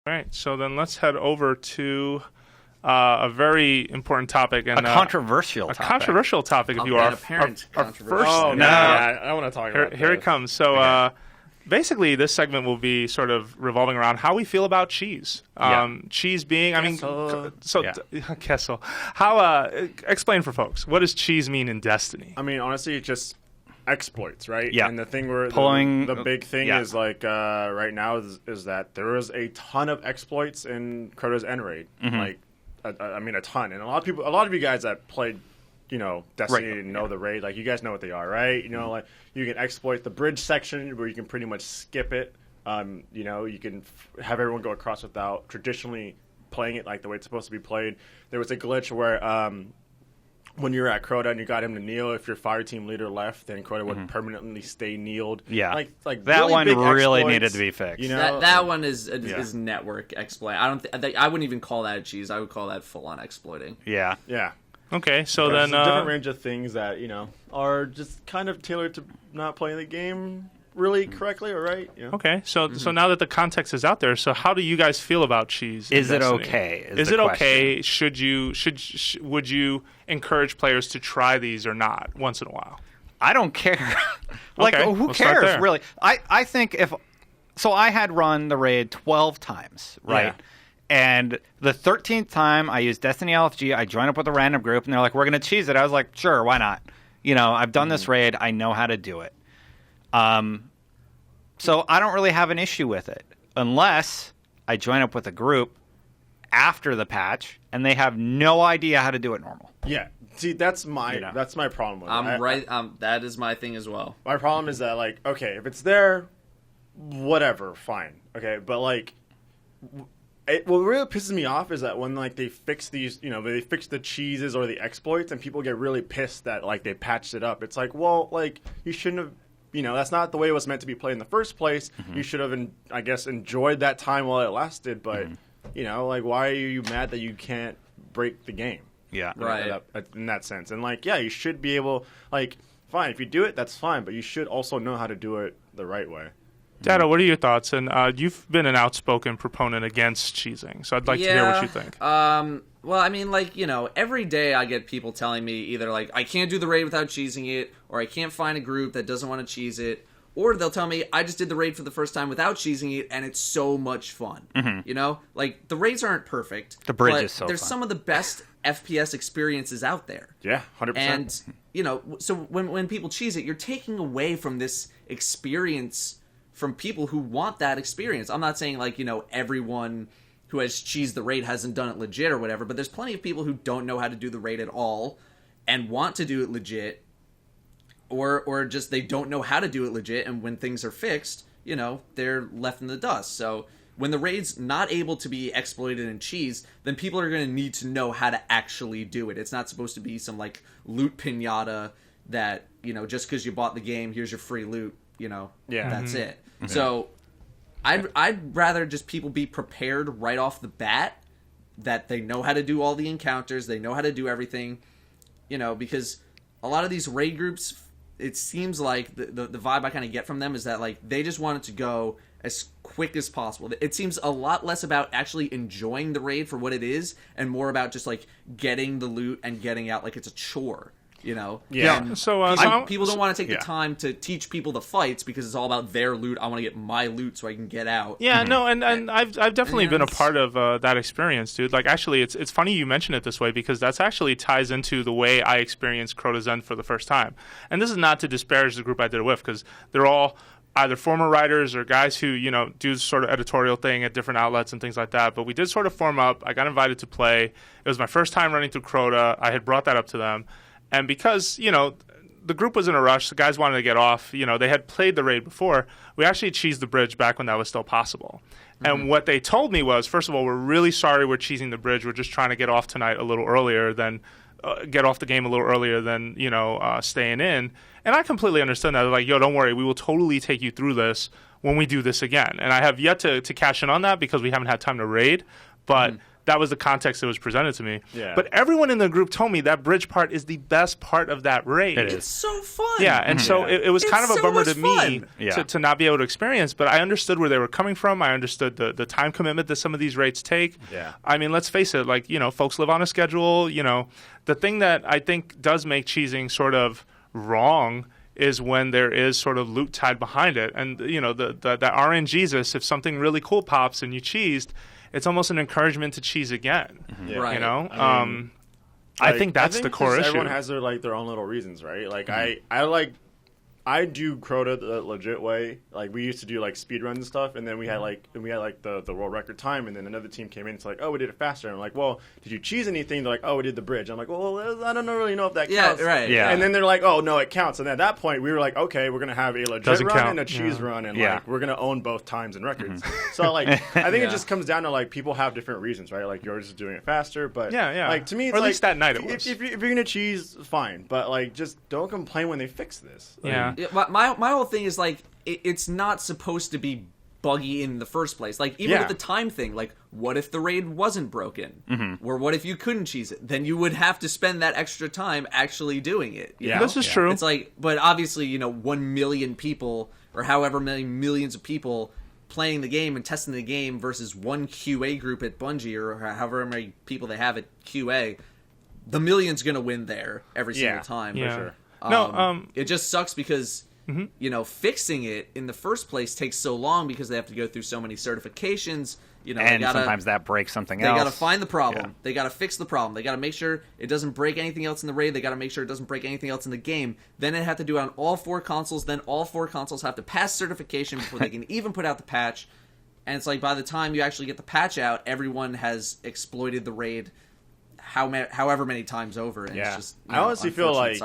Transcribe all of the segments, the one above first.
All right, so then let's head over to a very important topic and a controversial topic. If you are apparent controversial. First, oh no, yeah, I want to talk about here it comes. So basically, this segment will be sort of revolving around how we feel about cheese. Cheese being, Kessel. How explain for folks, what does cheese mean in Destiny? I mean, honestly, it's just exploits, right? Yeah. And the thing where Pulling, the big thing is like right now is that there is a ton of exploits in Crota's End Raid. Like, I mean, a ton. And a lot of you guys that played, Destiny know the raid. Like, you guys know what they are, right? Like, you can exploit the bridge section where you can pretty much skip it. You can have everyone go across without traditionally playing it like the way it's supposed to be played. There was a glitch where when you were at Crota and you got him to kneel, if your fire team leader left, then Crota would permanently stay kneeled. Yeah, like that really one big really exploits, needed to be fixed. That one is network exploit. I wouldn't even call that a cheese. I would call that full on exploiting. Yeah. Okay, so There's then a different range of things that are just kind of tailored to not playing the game really correctly, or right? Okay, so now that the context is out there, so how do you guys feel about cheese? Is it okay? Is it okay? Would you encourage players to try these or not once in a while? I don't care. Who cares really? I think I had run the raid 12 times, right? Yeah. And the 13th time I used Destiny LFG, I joined up with a random group, and they're like, "We're going to cheese it." I was like, "Sure, why not?" I've done this raid. I know how to do it. So I don't really have an issue with it unless I join up with a group after the patch and they have no idea how to do it normal. Yeah. See, that's my problem with it. That is my thing as well. My problem is that, like, okay, if it's there, whatever, fine. Okay, but like what really pisses me off is that when like they fix these, they fix the cheeses or the exploits and people get really pissed that like they patched it up. It's like, well, like you shouldn't have. That's not the way it was meant to be played in the first place. You should have, I guess, enjoyed that time while it lasted. But, like, why are you mad that you can't break the game? Yeah. Right. In that sense. And, like, yeah, you should be able, like, fine, if you do it, that's fine. But you should also know how to do it the right way. Datto, what are your thoughts? And you've been an outspoken proponent against cheesing, so I'd like to hear what you think. Well, I mean, like, every day I get people telling me either, like, I can't do the raid without cheesing it, or I can't find a group that doesn't want to cheese it, or they'll tell me, I just did the raid for the first time without cheesing it, and it's so much fun. Like, the raids aren't perfect. The bridge is so there's fun. some of the best FPS experiences out there. Yeah, 100%. And, so when people cheese it, you're taking away from this experience from people who want that experience. I'm not saying, like, everyone who has cheesed the raid hasn't done it legit or whatever, but there's plenty of people who don't know how to do the raid at all and want to do it legit, or just they don't know how to do it legit, and when things are fixed, they're left in the dust. So when the raid's not able to be exploited and cheesed, then people are going to need to know how to actually do it. It's not supposed to be some, like, loot pinata that, just because you bought the game, here's your free loot, that's it. Mm-hmm. So I'd rather just people be prepared right off the bat that they know how to do all the encounters, they know how to do everything, because a lot of these raid groups, it seems like the vibe I kind of get from them is that, like, they just want it to go as quick as possible. It seems a lot less about actually enjoying the raid for what it is and more about just, like, getting the loot and getting out like it's a chore. Yeah. And so people don't want to take the time to teach people the fights because it's all about their loot. I want to get my loot so I can get out. Yeah, no, and I've definitely been a part of that experience, dude. Like, actually, it's funny you mention it this way because that's actually ties into the way I experienced Crota's End for the first time. And this is not to disparage the group I did it with because they're all either former writers or guys who, do sort of editorial thing at different outlets and things like that. But we did sort of form up. I got invited to play. It was my first time running through Crota. I had brought that up to them. And because, the group was in a rush, the guys wanted to get off, they had played the raid before, we actually cheesed the bridge back when that was still possible. Mm-hmm. And what they told me was, first of all, we're really sorry we're cheesing the bridge. We're just trying to get off tonight a little earlier than, get off the game a little earlier than, staying in. And I completely understood that. They're like, yo, don't worry, we will totally take you through this when we do this again. And I have yet to cash in on that because we haven't had time to raid. But that was the context that was presented to me. Yeah. But everyone in the group told me that bridge part is the best part of that raid. It's so fun. Yeah, and so it was kind of a so bummer much to me fun. to not be able to experience, but I understood where they were coming from. I understood the time commitment that some of these raids take. Yeah. I mean, let's face it, like, folks live on a schedule. The thing that I think does make cheesing sort of wrong is when there is sort of loot tied behind it. And, the RNGesus, if something really cool pops and you cheesed, it's almost an encouragement to cheese again. Yeah. Right. I think that's the core issue. Everyone has their own little reasons, right? Like I do Crota the legit way. Like we used to do like speed runs and stuff, and then we had the world record time, and then another team came in. It's like, oh, we did it faster. And I'm like, well, did you cheese anything? They're like, oh, we did the bridge. I'm like, well, I don't really know if that counts. Yeah, right. Yeah. And then they're like, oh, no, it counts. And at that point, we were like, okay, we're gonna have a legit Doesn't run count. and a cheese run, and Yeah. like we're gonna own both times and records. So like, I think it just comes down to like people have different reasons, right? Like yours is doing it faster, but like to me, it's or at like, least that night it was. If you're gonna cheese, fine, but like just don't complain when they fix this. Like, Yeah. My whole thing is like it's not supposed to be buggy in the first place. Like even with the time thing, like what if the raid wasn't broken, or what if you couldn't cheese it? Then you would have to spend that extra time actually doing it. You know? This is true. It's like, but obviously 1 million people or however many millions of people playing the game and testing the game versus one QA group at Bungie or however many people they have at QA, the million's gonna win there every single time. Yeah. For sure. No, it just sucks because fixing it in the first place takes so long because they have to go through so many certifications. And sometimes that breaks something else. They got to find the problem. Yeah. They got to fix the problem. They got to make sure it doesn't break anything else in the raid. They got to make sure it doesn't break anything else in the game. Then they have to do it on all 4 consoles. Then all 4 consoles have to pass certification before they can even put out the patch. And it's like by the time you actually get the patch out, everyone has exploited the raid however many times over. And it's just, I honestly feel like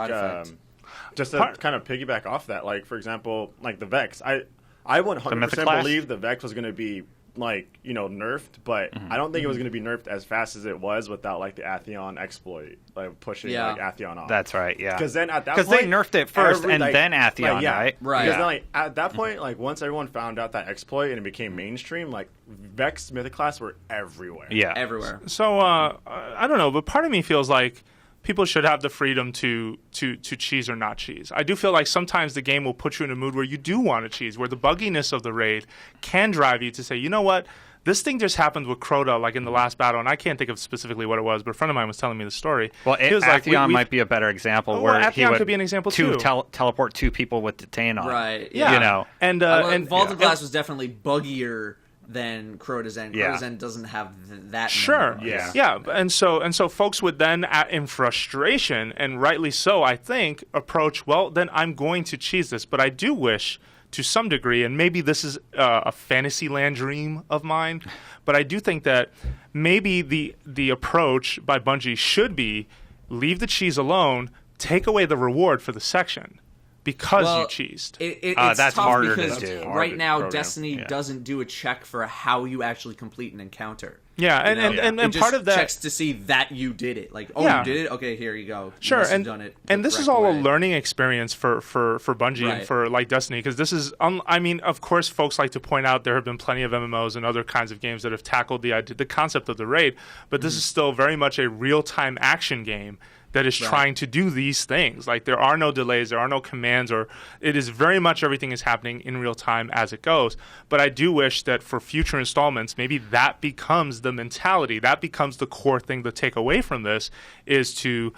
just to Part- kind of piggyback off that, like for example, like the Vex. I 100% believe the Vex was going to be like nerfed, but I don't think it was going to be nerfed as fast as it was without like the Atheon exploit, like pushing like Atheon off. That's right. Yeah. Because then at that point, they nerfed it first and then Atheon, right? Right. Because then like at that point, like once everyone found out that exploit and it became mainstream, like Vex Mythic class were everywhere. Yeah. everywhere. So I don't know, but part of me feels like people should have the freedom to cheese or not cheese. I do feel like sometimes the game will put you in a mood where you do want to cheese, where the bugginess of the raid can drive you to say, you know what, this thing just happened with Crota, like in the last battle, and I can't think of specifically what it was, but a friend of mine was telling me the story. Well, Atheon might be a better example. Where Atheon could be an example too. Teleport 2 people with detain on. Right. Yeah. And Vault of Glass was definitely buggier than Crota's End. Crota's End doesn't have that. Sure. Yeah. And so folks would then, in frustration, and rightly so, I think, approach, well, then I'm going to cheese this. But I do wish, to some degree, and maybe this is a Fantasyland dream of mine, but I do think that maybe the approach by Bungie should be leave the cheese alone, take away the reward for the section. Because you cheesed. It's that's tough harder because to do. right now program. Destiny doesn't do a check for how you actually complete an encounter. Yeah, and it just part of that checks to see that you did it. Like, you did it? Okay, here you go. Sure, you must have done it and this is all a learning experience for Bungie and for like Destiny, because this is, I mean, of course, folks like to point out there have been plenty of MMOs and other kinds of games that have tackled the concept of the raid, but this is still very much a real-time action game that is trying to do these things. Like, there are no delays, there are no commands, or it is very much everything is happening in real time as it goes. But I do wish that for future installments, maybe that becomes the mentality, that becomes the core thing to take away from this, is to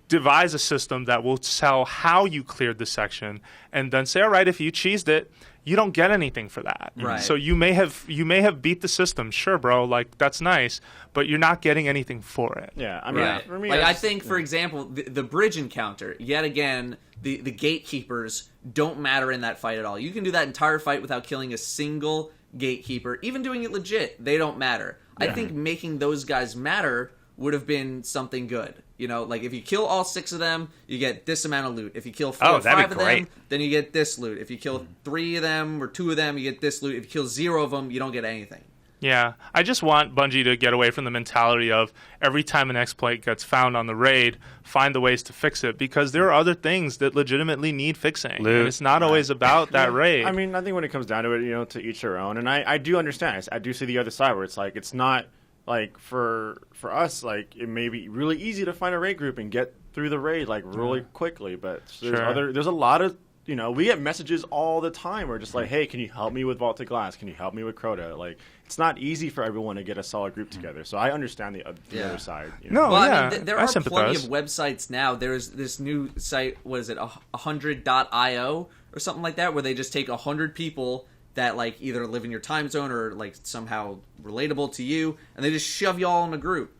devise a system that will tell how you cleared the section, and then say, all right, if you cheesed it, you don't get anything for that. Right. So you may have beat the system, sure, bro, like that's nice, but you're not getting anything for it. Yeah, I mean, for me, like I think, for example, the bridge encounter. Yet again, the gatekeepers don't matter in that fight at all. You can do that entire fight without killing a single gatekeeper. Even doing it legit, they don't matter. I think making those guys matter would have been something good. Like if you kill all 6 of them, you get this amount of loot. If you kill 4 or 5 of them, then you get this loot. If you kill 3 of them or 2 of them, you get this loot. If you kill 0 of them, you don't get anything. Yeah, I just want Bungie to get away from the mentality of every time an exploit gets found on the raid, find the ways to fix it, because there are other things that legitimately need fixing. And it's not always about that raid. I mean, I think when it comes down to it, to each their own. And I do understand. I do see the other side where it's like, it's not like for us, like it may be really easy to find a raid group and get through the raid like really quickly, but there's a lot of we get messages all the time. We're just like, hey, can you help me with Vaulted Glass? Can you help me with Crota? Like, it's not easy for everyone to get a solid group together. So I understand the other side. No, well, yeah, I mean, there are plenty of websites now. There's this new site, what is it, 100.io or something like that, where they just take 100 people that like either live in your time zone or like somehow relatable to you, and they just shove you all in a group,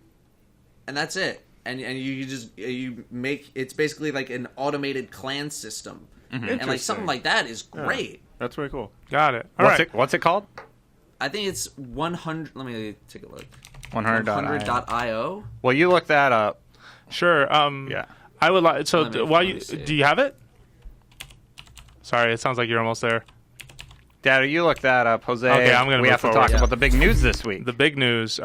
and that's it. And you make it's basically like an automated clan system. And like something like that is great. Yeah, that's very cool. Got it. What's it called? I think it's 100. Let me take a look. 100.io. Well, you look that up. Sure. Yeah. I would like. So do you have it? Sorry, it sounds like you're almost there. Datto, you look that up, Jose. Okay, I'm gonna. We have to talk about the big news this week. The big news.